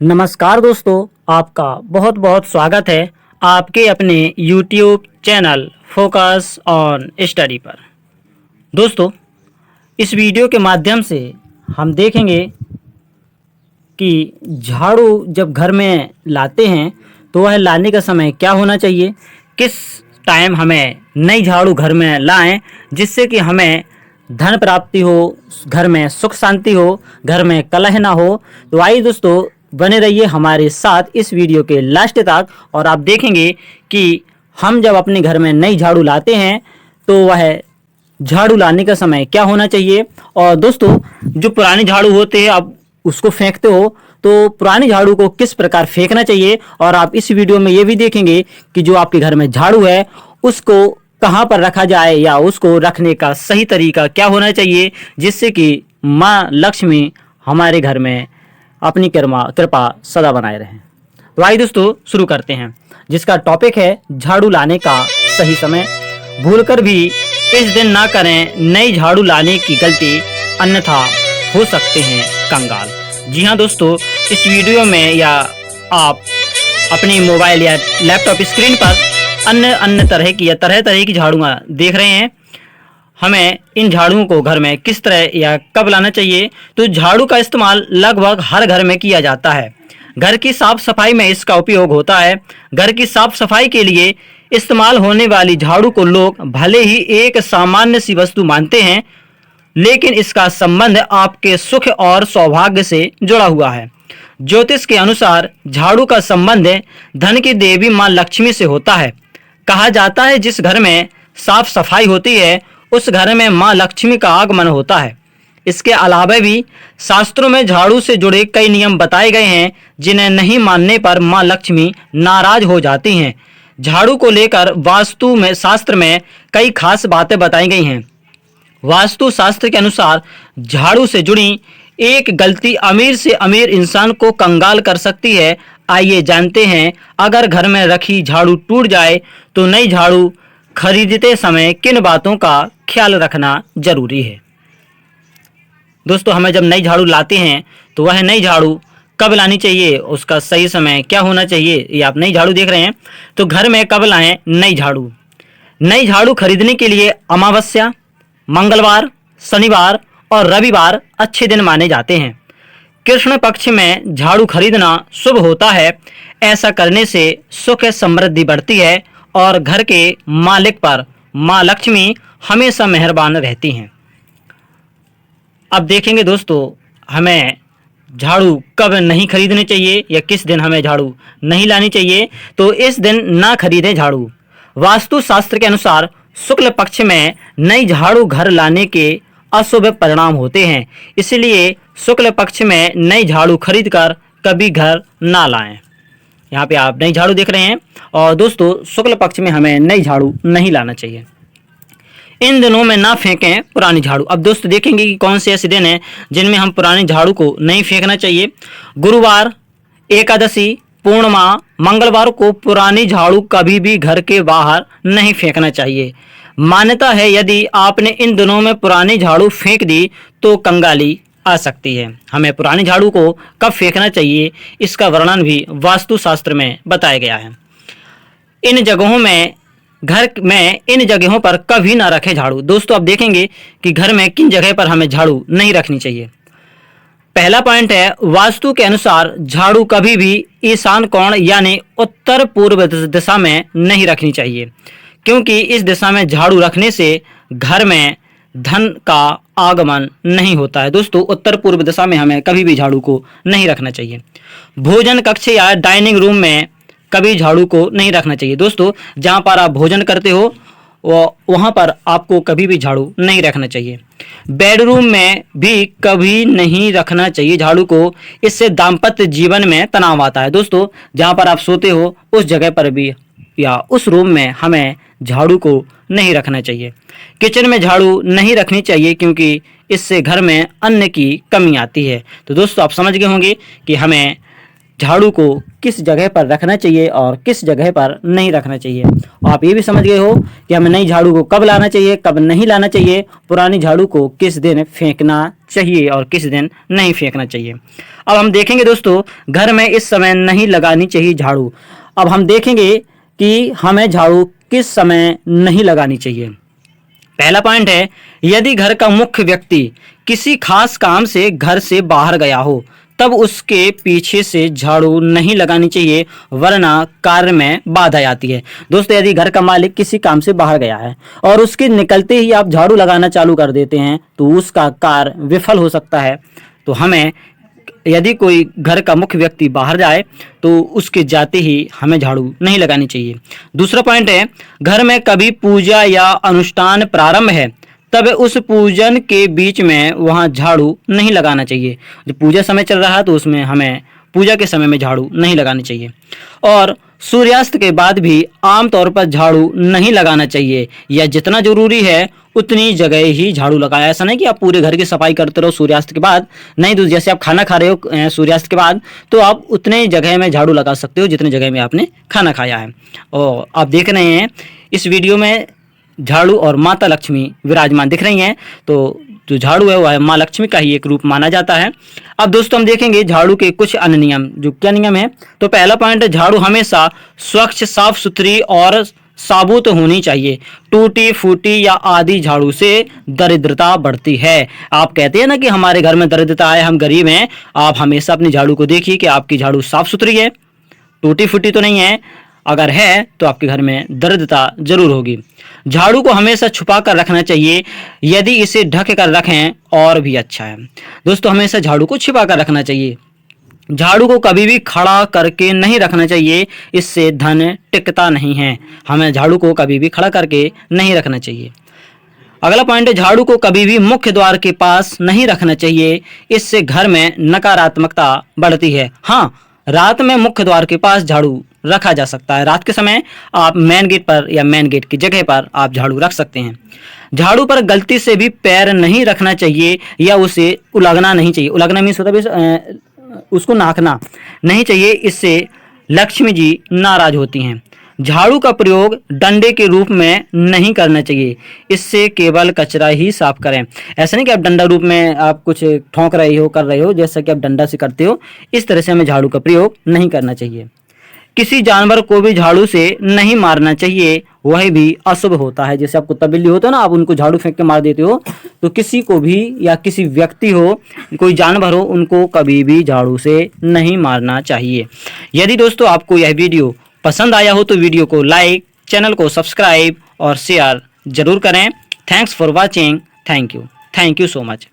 नमस्कार दोस्तों, आपका बहुत बहुत स्वागत है आपके अपने YouTube channel focus on study पर। दोस्तों, इस वीडियो के माध्यम से हम देखेंगे कि झाड़ू जब घर में लाते हैं तो वह लाने का समय क्या होना चाहिए, किस टाइम हमें नई झाड़ू घर में लाएं जिससे कि हमें धन प्राप्ति हो, घर में सुख शांति हो, घर में कलह ना हो। तो आइए दोस्तों, बने रहिए हमारे साथ इस वीडियो के लास्ट तक और आप देखेंगे कि हम जब अपने घर में नई झाड़ू लाते हैं तो वह झाड़ू लाने का समय क्या होना चाहिए। और दोस्तों, जो पुरानी झाड़ू होते हैं आप उसको फेंकते हो तो पुरानी झाड़ू को किस प्रकार फेंकना चाहिए, और आप इस वीडियो में ये भी देखेंगे कि जो आपके घर में झाड़ू है उसको कहाँ पर रखा जाए या उसको रखने का सही तरीका क्या होना चाहिए जिससे कि माँ लक्ष्मी हमारे घर में अपनी कृपा सदा बनाए रहें। तो आइए दोस्तों शुरू करते हैं, जिसका टॉपिक है झाड़ू लाने का सही समय। भूलकर भी इस दिन ना करें नई झाड़ू लाने की गलती, अन्यथा हो सकते हैं कंगाल। जी हाँ दोस्तों, इस वीडियो में या आप अपनी मोबाइल या लैपटॉप स्क्रीन पर अन्य तरह की या तरह तरह की झाड़ुआँ देख रहे हैं। हमें इन झाड़ुओं को घर में किस तरह या कब लाना चाहिए। तो झाड़ू का इस्तेमाल लगभग हर घर में किया जाता है। घर की साफ सफाई में इसका उपयोग होता है। घर की साफ सफाई के लिए इस्तेमाल होने वाली झाड़ू को लोग भले ही एक सामान्य सी वस्तु मानते हैं, लेकिन इसका संबंध आपके सुख और सौभाग्य से जुड़ा हुआ है। ज्योतिष के अनुसार झाड़ू का संबंध धन की देवी माँ लक्ष्मी से होता है। कहा जाता है जिस घर में साफ सफाई होती है उस घर में माँ लक्ष्मी का आगमन होता है। इसके अलावा भी शास्त्रों में झाड़ू से जुड़े कई नियम बताए गए हैं जिन्हें नहीं मानने पर माँ लक्ष्मी नाराज हो जाती हैं। झाड़ू को लेकर वास्तु में शास्त्र में कई खास बातें बताई गई हैं। वास्तु शास्त्र के अनुसार झाड़ू से जुड़ी एक गलती अमीर से अमीर इंसान को कंगाल कर सकती है। आइए जानते हैं, अगर घर में रखी झाड़ू टूट जाए तो नई झाड़ू खरीदते समय किन बातों का ख्याल रखना जरूरी है। दोस्तों, हमें जब नई झाड़ू लाते हैं तो वह नई झाड़ू कब लानी चाहिए, उसका सही समय क्या होना चाहिए। ये आप नई झाड़ू देख रहे हैं, तो घर में कब लाएं नई झाड़ू। नई झाड़ू खरीदने के लिए अमावस्या, मंगलवार, शनिवार और रविवार अच्छे दिन माने जाते हैं। कृष्ण पक्ष में झाड़ू खरीदना शुभ होता है। ऐसा करने से सुख समृद्धि बढ़ती है और घर के मालिक पर माँ लक्ष्मी हमेशा मेहरबान रहती हैं। अब देखेंगे दोस्तों, हमें झाड़ू कब नहीं खरीदनी चाहिए या किस दिन हमें झाड़ू नहीं लानी चाहिए। तो इस दिन ना खरीदें झाड़ू। वास्तु शास्त्र के अनुसार शुक्ल पक्ष में नई झाड़ू घर लाने के अशुभ परिणाम होते हैं, इसलिए शुक्ल पक्ष में नई झाड़ू खरीदकर कभी घर ना लाएं। यहाँ पे आप नई झाड़ू देख रहे हैं। और दोस्तों, शुक्ल पक्ष में हमें नई झाड़ू नहीं लाना चाहिए। इन दिनों में ना फेंकें पुरानी झाड़ू। अब दोस्तों देखेंगे कि कौन से ऐसे दिन हैं जिनमें हम पुरानी झाड़ू को नहीं फेंकना चाहिए। गुरुवार, एकादशी, पूर्णिमा, मंगलवार को पुरानी झाड़ू कभी भी घर के बाहर नहीं फेंकना चाहिए। मान्यता है यदि आपने इन दिनों में पुरानी झाड़ू फेंक दी तो कंगाली आ सकती है। हमें पुरानी झाड़ू को कब फेंकना चाहिए इसका वर्णन भी वास्तु शास्त्र में बताया गया है। इन जगहों में घर में इन जगहों पर कभी ना रखें झाड़ू। दोस्तों, आप देखेंगे कि घर में किन जगह पर हमें झाड़ू नहीं रखनी चाहिए। पहला पॉइंट है, वास्तु के अनुसार झाड़ू कभी भी ईशान कोण यानी उत्तर पूर्व दिशा में नहीं रखनी चाहिए, क्योंकि इस दिशा में झाड़ू रखने से घर में धन का आगमन नहीं होता है। दोस्तों, उत्तर पूर्व दिशा में हमें कभी भी झाड़ू को नहीं रखना चाहिए। भोजन कक्ष या डाइनिंग रूम में कभी झाड़ू को नहीं रखना चाहिए। दोस्तों, जहाँ पर आप भोजन करते हो वहाँ पर आपको कभी भी झाड़ू नहीं रखना चाहिए। बेडरूम में भी कभी नहीं रखना चाहिए झाड़ू को, इससे दाम्पत्य जीवन में तनाव आता है। दोस्तों, जहाँ पर आप सोते हो उस जगह पर भी या उस रूम में हमें झाड़ू को नहीं रखना चाहिए। किचन में झाड़ू नहीं रखनी चाहिए क्योंकि इससे घर में अन्न की कमी आती है। तो दोस्तों, आप समझ गए होंगे कि हमें झाड़ू को किस जगह पर रखना चाहिए और किस जगह पर नहीं रखना चाहिए। आप ये भी समझ गए हो कि हमें नई झाड़ू को कब लाना चाहिए, कब नहीं लाना चाहिए, पुरानी झाड़ू को किस दिन फेंकना चाहिए और किस दिन नहीं फेंकना चाहिए। अब हम देखेंगे दोस्तों, घर में इस समय नहीं लगानी चाहिए झाड़ू। अब हम देखेंगे कि हमें झाड़ू किस समय नहीं लगानी चाहिए। पहला पॉइंट है, यदि घर का मुख्य व्यक्ति किसी खास काम से घर से बाहर गया हो तब उसके पीछे से झाड़ू नहीं लगानी चाहिए, वरना कार्य में बाधा आती है। दोस्तों, यदि घर का मालिक किसी काम से बाहर गया है और उसके निकलते ही आप झाड़ू लगाना चालू कर देते हैं तो उसका कार्य विफल हो सकता है। तो हमें, यदि कोई घर का मुख्य व्यक्ति बाहर जाए तो उसके जाते ही हमें झाड़ू नहीं लगानी चाहिए। दूसरा पॉइंट है, घर में कभी पूजा या अनुष्ठान प्रारंभ है तब उस पूजन के बीच में वहाँ झाड़ू नहीं लगाना चाहिए। जब पूजा समय चल रहा है तो उसमें हमें पूजा के समय में झाड़ू नहीं लगानी चाहिए। और सूर्यास्त के बाद भी आमतौर पर झाड़ू नहीं लगाना चाहिए, या जितना जरूरी है उतनी जगह ही झाड़ू लगाया। ऐसा नहीं कि आप पूरे घर की सफाई करते रहो सूर्यास्त के बाद, नहीं। तो जैसे आप खाना खा रहे हो सूर्यास्त के बाद, तो आप उतने जगह में झाड़ू लगा सकते हो जितने जगह में आपने खाना खाया है। और आप देख रहे हैं इस वीडियो में झाड़ू और माता लक्ष्मी विराजमान दिख रही हैं, तो जो झाड़ू है वह माँ लक्ष्मी का ही एक रूप माना जाता है। अब दोस्तों हम देखेंगे झाड़ू के कुछ अन्य नियम। जो क्या नियम है, तो पहला पॉइंट है, झाड़ू हमेशा स्वच्छ, साफ सुथरी और साबुत होनी चाहिए। टूटी फूटी या आदि झाड़ू से दरिद्रता बढ़ती है। आप कहते हैं ना कि हमारे घर में दरिद्रता है, हम गरीब हैं। आप हमेशा अपनी झाड़ू को देखिए कि आपकी झाड़ू साफ सुथरी है, टूटी फूटी तो नहीं है। अगर है तो आपके घर में दरिद्रता जरूर होगी। झाड़ू को हमेशा छुपा कर रखना चाहिए, यदि इसे ढक कर रखें और भी अच्छा है। दोस्तों, हमेशा झाड़ू को छिपा कर रखना चाहिए। झाड़ू को कभी भी खड़ा करके नहीं रखना चाहिए, इससे धन टिकता नहीं है। हमें झाड़ू को कभी भी खड़ा करके नहीं रखना चाहिए। अगला पॉइंट है, झाड़ू को कभी भी मुख्य द्वार के पास नहीं रखना चाहिए, इससे घर में नकारात्मकता बढ़ती है। हाँ, रात में मुख्य द्वार के पास झाड़ू रखा जा सकता है। रात के समय आप मेन गेट पर या मेन गेट की जगह पर आप झाड़ू रख सकते हैं। झाड़ू पर गलती से भी पैर नहीं रखना चाहिए या उसे उलगना नहीं चाहिए। उलगना मीन्स होता है उसको नाकना नहीं चाहिए, इससे लक्ष्मी जी नाराज होती हैं। झाड़ू का प्रयोग डंडे के रूप में नहीं करना चाहिए, इससे केवल कचरा ही साफ करें। ऐसा नहीं कि आप डंडा रूप में आप कुछ ठोंक रहे हो, कर रहे हो, जैसा कि आप डंडा से करते हो, इस तरह से हमें झाड़ू का प्रयोग नहीं करना चाहिए। किसी जानवर को भी झाड़ू से नहीं मारना चाहिए, वह भी अशुभ होता है। जैसे आप कुत्ता बिल्ली होता है ना, आप उनको झाड़ू फेंक के मार देते हो, तो किसी को भी या किसी व्यक्ति हो, कोई जानवर हो, उनको कभी भी झाड़ू से नहीं मारना चाहिए। यदि दोस्तों आपको यह वीडियो पसंद आया हो तो वीडियो को लाइक, चैनल को सब्सक्राइब और शेयर जरूर करें। Thanks for watching. Thank you so much.